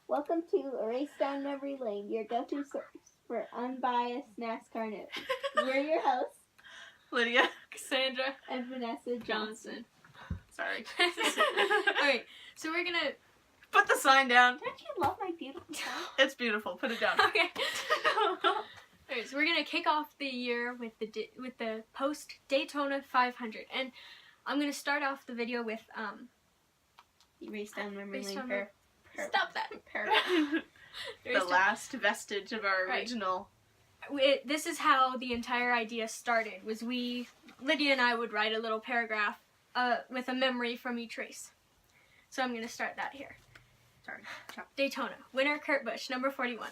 Welcome to A Race Down Memory Lane, your go-to source for unbiased NASCAR news. We're your hosts, Lydia, Cassandra, and Vanessa Johnson. Sorry. Alright, so we're gonna... Put the sign down. Don't you love my beautiful sign? It's beautiful. Put it down. Okay. Alright, so we're gonna kick off the year with the Post-Daytona 500. And I'm gonna start off the video with, You Race Down Memory Race Lane Down per... Stop that. The last vestige of our original. This is how the entire idea started, was Lydia and I would write a little paragraph with a memory from each race. So I'm going to start that here. Sorry. Daytona. Winner Kurt Busch, number 41.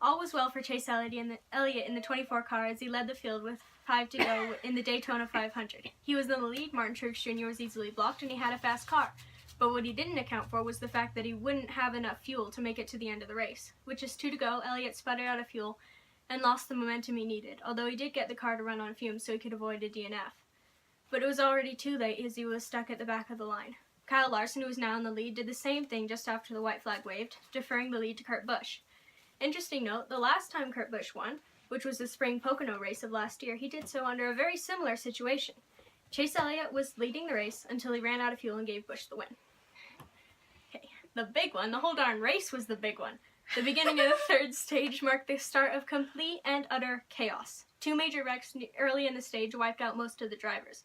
All was well for Chase Elliott in the 24 car as he led the field with 5 to go in the Daytona 500. He was in the lead, Martin Truex Jr. was easily blocked, and he had a fast car. But what he didn't account for was the fact that he wouldn't have enough fuel to make it to the end of the race. With just 2 to go, Elliott sputtered out of fuel and lost the momentum he needed, although he did get the car to run on fumes so he could avoid a DNF. But it was already too late as he was stuck at the back of the line. Kyle Larson, who was now in the lead, did the same thing just after the white flag waved, deferring the lead to Kurt Busch. Interesting note, the last time Kurt Busch won, which was the spring Pocono race of last year, he did so under a very similar situation. Chase Elliott was leading the race until he ran out of fuel and gave Busch the win. Okay, the big one, the whole darn race was the big one. The beginning of the third stage marked the start of complete and utter chaos. 2 major wrecks early in the stage wiped out most of the drivers.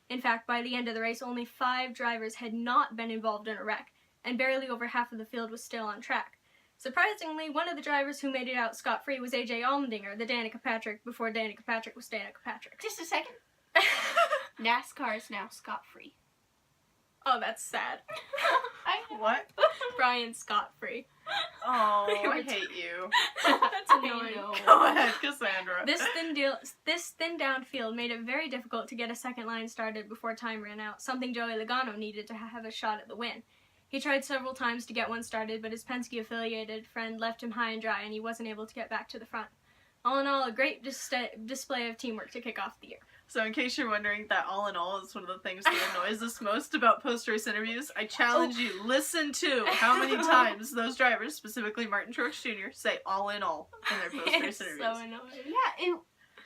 In fact, by the end of the race, only 5 drivers had not been involved in a wreck, and barely over half of the field was still on track. Surprisingly, one of the drivers who made it out scot-free was A.J. Allmendinger, the Danica Patrick, before Danica Patrick was Danica Patrick. Just a second. NASCAR is now scot-free. Oh, that's sad. What? Brian scot-free. Oh, I hate you. That's annoying. Go ahead, Cassandra. This thin-down field made it very difficult to get a second line started before time ran out, something Joey Logano needed to have a shot at the win. He tried several times to get one started, but his Penske-affiliated friend left him high and dry, and he wasn't able to get back to the front. All in all, a great display of teamwork to kick off the year. So in case you're wondering, that all in all is one of the things that annoys us most about post-race interviews. I challenge you, listen to how many times those drivers, specifically Martin Truex Jr., say all in all in their post-race interviews. So annoying. Yeah,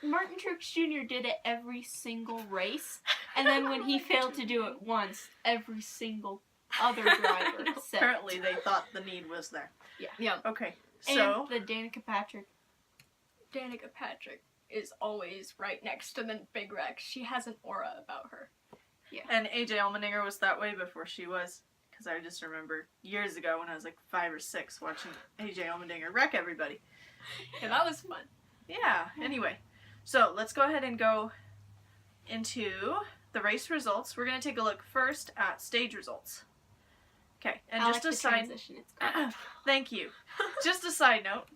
Martin Truex Jr. did it every single race, and then when he failed to do it once, every single other driver said Apparently they thought the need was there. Yeah. Okay, so... And the Danica Patrick. Danica Patrick is always right next to the big wreck. She has an aura about her. Yeah. And AJ Allmendinger was that way before she was. Because I just remember years ago when I was like 5 or 6 watching AJ Allmendinger wreck everybody. Yeah, that was fun. Yeah, anyway. So let's go ahead and go into the race results. We're going to take a look first at stage results. Okay, and I just like a the side... transition. It's great. Thank you. Just a side note.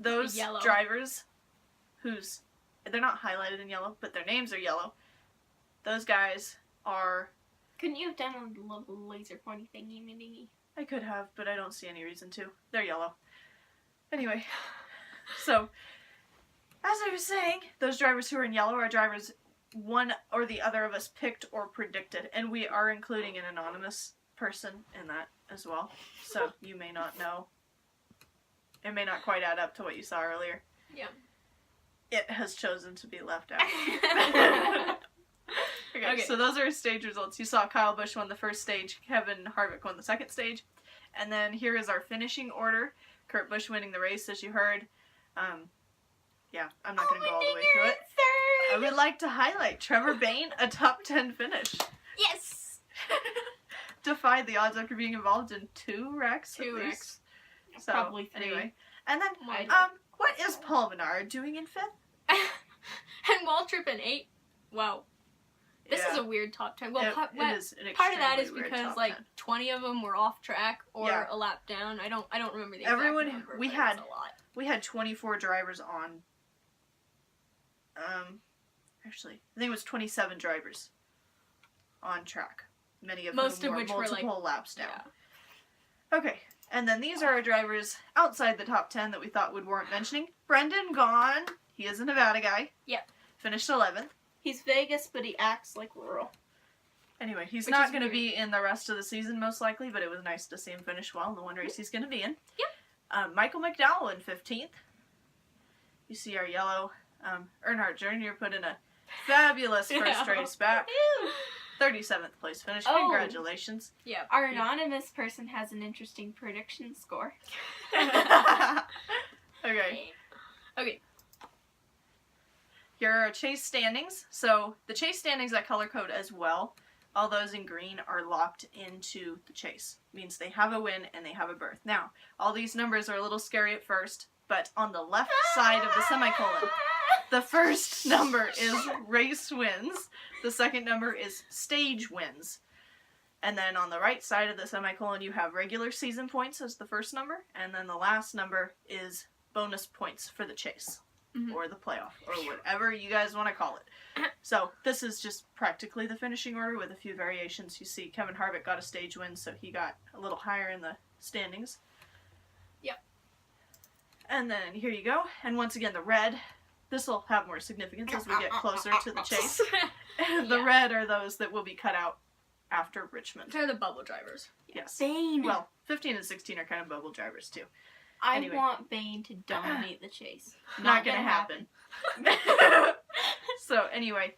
Those Yellow. drivers whose... They're not highlighted in yellow, but their names are yellow. Those guys are... Couldn't you have done a little laser pointy thingy-mingy? I could have, but I don't see any reason to. They're yellow. Anyway, so, as I was saying, those drivers who are in yellow are drivers one or the other of us picked or predicted, and we are including an anonymous person in that as well, so you may not know. It may not quite add up to what you saw earlier. Yeah. It has chosen to be left out. Okay, so those are stage results. You saw Kyle Busch won the first stage, Kevin Harvick won the second stage, and then here is our finishing order. Kurt Busch winning the race, as you heard. Yeah, I'm not going to go all the way through it. I would like to highlight Trevor Bayne, a top 10 finish. Yes! Defied the odds after being involved in 2 wrecks. 2 wrecks. So, Probably 3. Anyway. And then, what is Paul Menard doing in 5th? And Waltrip in 8. Wow. This is a weird top 10. Well, part of that is because like 20 of them were off track or a lap down. I don't remember the exact number, we but had it was a lot. We had 24 drivers on. Actually, I think it was 27 drivers on track. Many of Most whom of which were were multiple laps down. Yeah. Okay, and then these are our drivers outside the top 10 that we thought would warrant mentioning. Brendan Gaughan, he is a Nevada guy. Yep. Finished 11th. He's Vegas, but he acts like Laurel. Anyway, he's Which not is going to weird. be in the rest of the season, most likely, but it was nice to see him finish well in the one race he's going to be in. Yep. Michael McDowell in 15th. You see our yellow Earnhardt Jr. put in a fabulous first race back. 37th place finish. Oh. Congratulations. Yeah. Our anonymous person has an interesting prediction score. Okay. Okay. Here are our chase standings. So the chase standings I color code as well. All those in green are locked into the chase. Means they have a win and they have a berth. Now, all these numbers are a little scary at first, but on the left side of the semicolon, the first number is race wins. The second number is stage wins. And then on the right side of the semicolon, you have regular season points as the first number. And then the last number is bonus points for the chase. Mhm. Or the playoff, or whatever you guys want to call it. So this is just practically the finishing order with a few variations. You see Kevin Harvick got a stage win, so he got a little higher in the standings. Yep. And then here you go. And once again, the red. This will have more significance as we get closer to the chase. The Yeah. red are those that will be cut out after Richmond. They're the bubble drivers. Yes. Bane. Well, 15 and 16 are kind of bubble drivers too. I anyway. want Bane to dominate the chase. Not gonna happen. So anyway,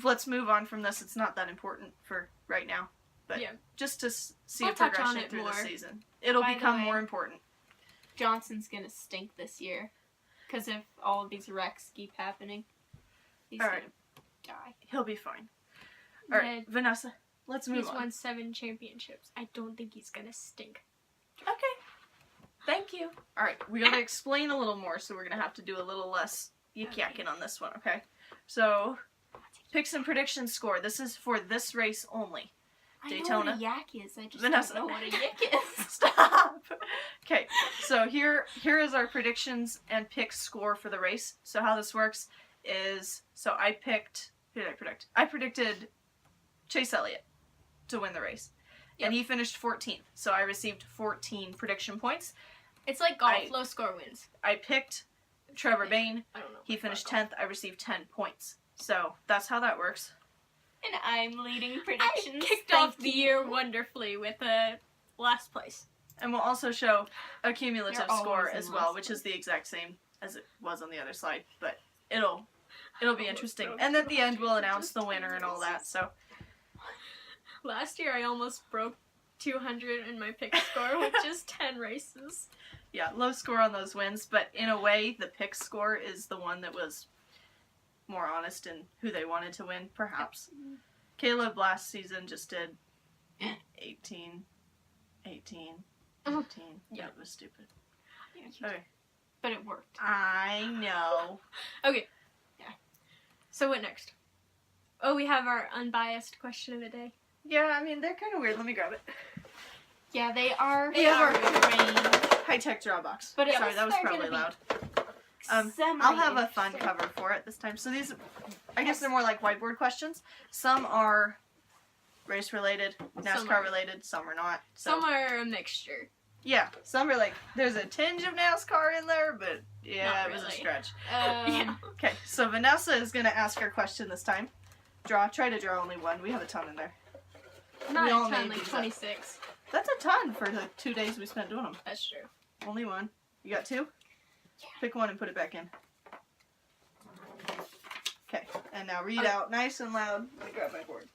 let's move on from this. It's not that important for right now, but Yeah. just to see We'll a touch on progression it through more. the season. It'll By the become way- more important. Johnson's gonna stink this year. Because if all of these wrecks keep happening, he's All gonna right. die. He'll be fine. All right, Yeah, Vanessa, let's move he's on. won 7 championships. I don't think he's gonna stink. Okay. Thank you. All right, we gotta explain a little more, so we're gonna have to do a little less yik-yakking on this one, okay? So, picks and predictions score. This is for this race only. I Daytona. know what a yak is. I just Vanessa. don't know what a yik is. Stop! Okay, so here is our predictions and picks score for the race. So how this works is, so I picked, who did I predict? I predicted Chase Elliott to win the race. Yep. And he finished 14th, so I received 14 prediction points. It's like golf, I- low score wins. I picked Trevor Bayne. I don't know. He much finished about 10th. I received 10 points. So that's how that works. And I'm leading golf. predictions. I kicked Thank off the you. year wonderfully with last place. And we'll also show a cumulative You're always score in as well, last which place. is the exact same as it was on the other slide. But it'll be Almost interesting. broke And at the end, we'll 200 announce just the 10 winner and all that. races. So Last year I almost broke 200 in my pick score with just 10 races. yeah, low score on those wins. But in a way, the pick score is the one that was more honest in who they wanted to win, perhaps. Caleb last season just did 18. Yeah. That was stupid. Yeah, you Okay. But it worked. I know. Okay. Yeah. So what next? Oh, we have our unbiased question of the day. Yeah, I mean, they're kind of weird. Let me grab it. Yeah, they are. They are strange. High-tech drawbox. But at Sorry, least that was they're probably gonna loud. be I'll have a fun semi-interesting. cover for it this time. So these, I guess they're more like whiteboard questions. Some are race-related, Some are. NASCAR-related, some are not. So, Some are a mixture. yeah, some are like, there's a tinge of NASCAR in there, but yeah, Not it was a really. stretch. Yeah. Okay, so Vanessa is going to ask her question this time. Try to draw only one. We have a ton in there. Not We a all ton, made like these up. 26. That's a ton for the 2 days we spent doing them. That's true. Only one. You got two? Yeah. Pick one and put it back in. Okay, and now read Okay. out nice and loud. Let me grab my board.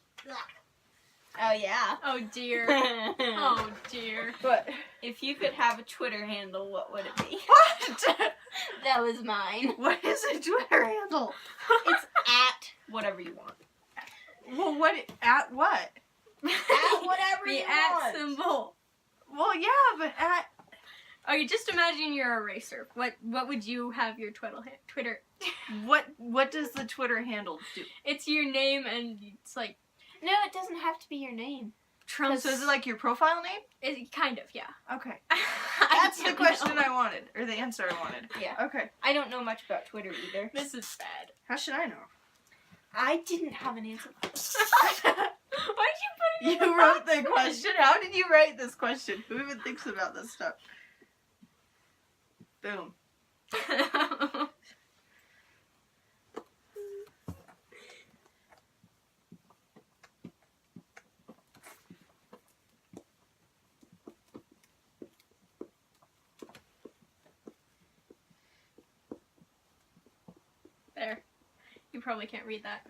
Oh yeah. Oh dear. Oh dear. What? If you could have a Twitter handle, what would it be? What? That was mine. What is a Twitter handle? It's at whatever you want. Well, what? At what? At whatever the you at want. symbol. Well, yeah, but at. Okay, just imagine you're a racer. What would you have your Twitter? What does the Twitter handle do? It's your name and it's like No, it doesn't have to be your name. Trump. So is it like your profile name? It, kind of, yeah. Okay. I That's the don't question know. I wanted, or the answer I wanted. Yeah. Okay. I don't know much about Twitter either. This is bad. How should I know? I didn't have an answer. Why'd you put it in You wrote the question. How did you write this question? Who even thinks about this stuff? Boom. question? You probably can't read that.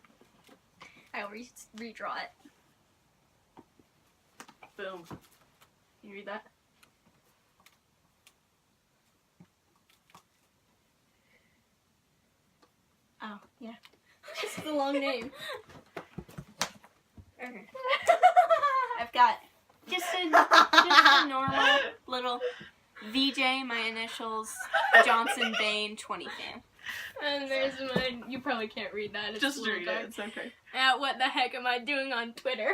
I'll redraw it. Boom. Can you read that? Oh, yeah. It's a long name. Okay. I've got just a normal little VJ, my initials, Johnson Bain 20 fan. And there's mine. You probably can't read that. It's Just a little read dark. it. It's okay. What the heck am I doing on Twitter?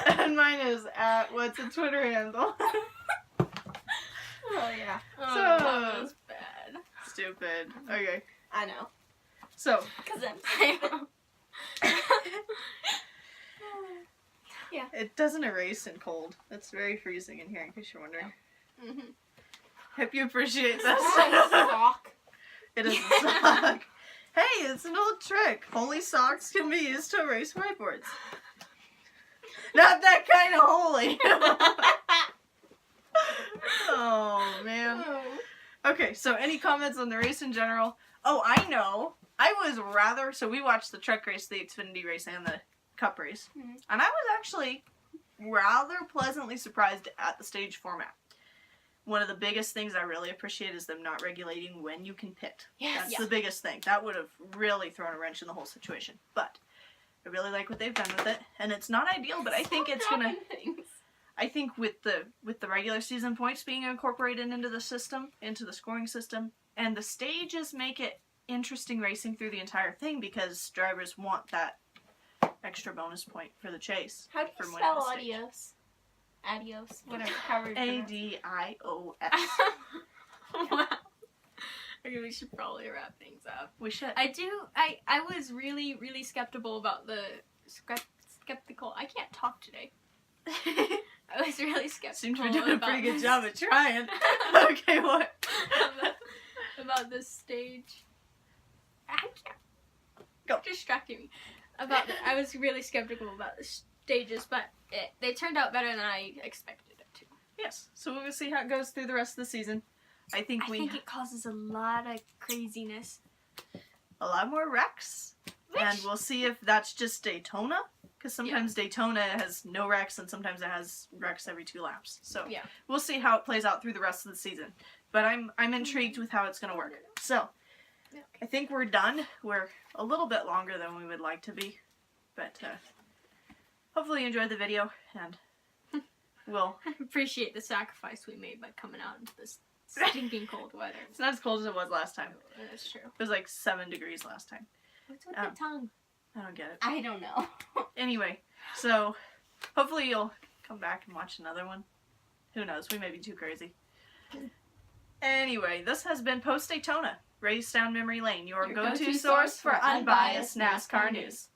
And mine is what's a Twitter handle? Oh, yeah. Oh, So- that was bad. Stupid. Okay. I know. So, Because it doesn't erase in cold. It's very freezing in here, in case you're wondering. Mm-hmm. Hope you appreciate I'm this. sock. It is a sock. Hey, it's an old trick. Holy socks can be used to erase whiteboards. Not that kind of holy. Oh, man. Okay, so any comments on the race in general? Oh, I know. So we watched the truck race, the Xfinity race, and the Cup race. Mhm. And I was actually rather pleasantly surprised at the stage format. One of the biggest things I really appreciate is them not regulating when you can pit. Yes. That's the biggest thing. That would have really thrown a wrench in the whole situation. But I really like what they've done with it. And it's not ideal, but I think it's gonna... Things. I think with the regular season points being incorporated into the system, into the scoring system, and the stages make it interesting racing through the entire thing because drivers want that extra bonus point for the chase. How do you from winning spell the stage. adios? Adios. Whatever. However you pronounce it. ADIOS. Wow. Okay, we should probably wrap things up. We should. I was really, really skeptical about the skeptical. I can't talk today. I was really skeptical. Seems we're doing a about pretty good this- job at trying. Okay, what? about this stage. I can't. Go. Distracting me. I was really skeptical about the stages, but they turned out better than I expected it to. Yes. So we'll see how it goes through the rest of the season. I think I think it causes a lot of craziness. a lot more wrecks. And we'll see if that's just Daytona. Because sometimes Daytona has no wrecks and sometimes it has wrecks every 2 laps. So Yeah. we'll see how it plays out through the rest of the season. But I'm intrigued with how it's going to work. So I think we're done. We're a little bit longer than we would like to be. But hopefully you enjoyed the video. And we'll... I appreciate the sacrifice we made by coming out into this stinking cold weather. It's not as cold as it was last time. That's true. It was like 7 degrees last time. What's with the tongue? I don't get it. I don't know. Anyway, so hopefully you'll come back and watch another one. Who knows? We may be too crazy. Anyway, this has been Post-Daytona, Race Down Memory Lane, your go-to source for unbiased NASCAR news.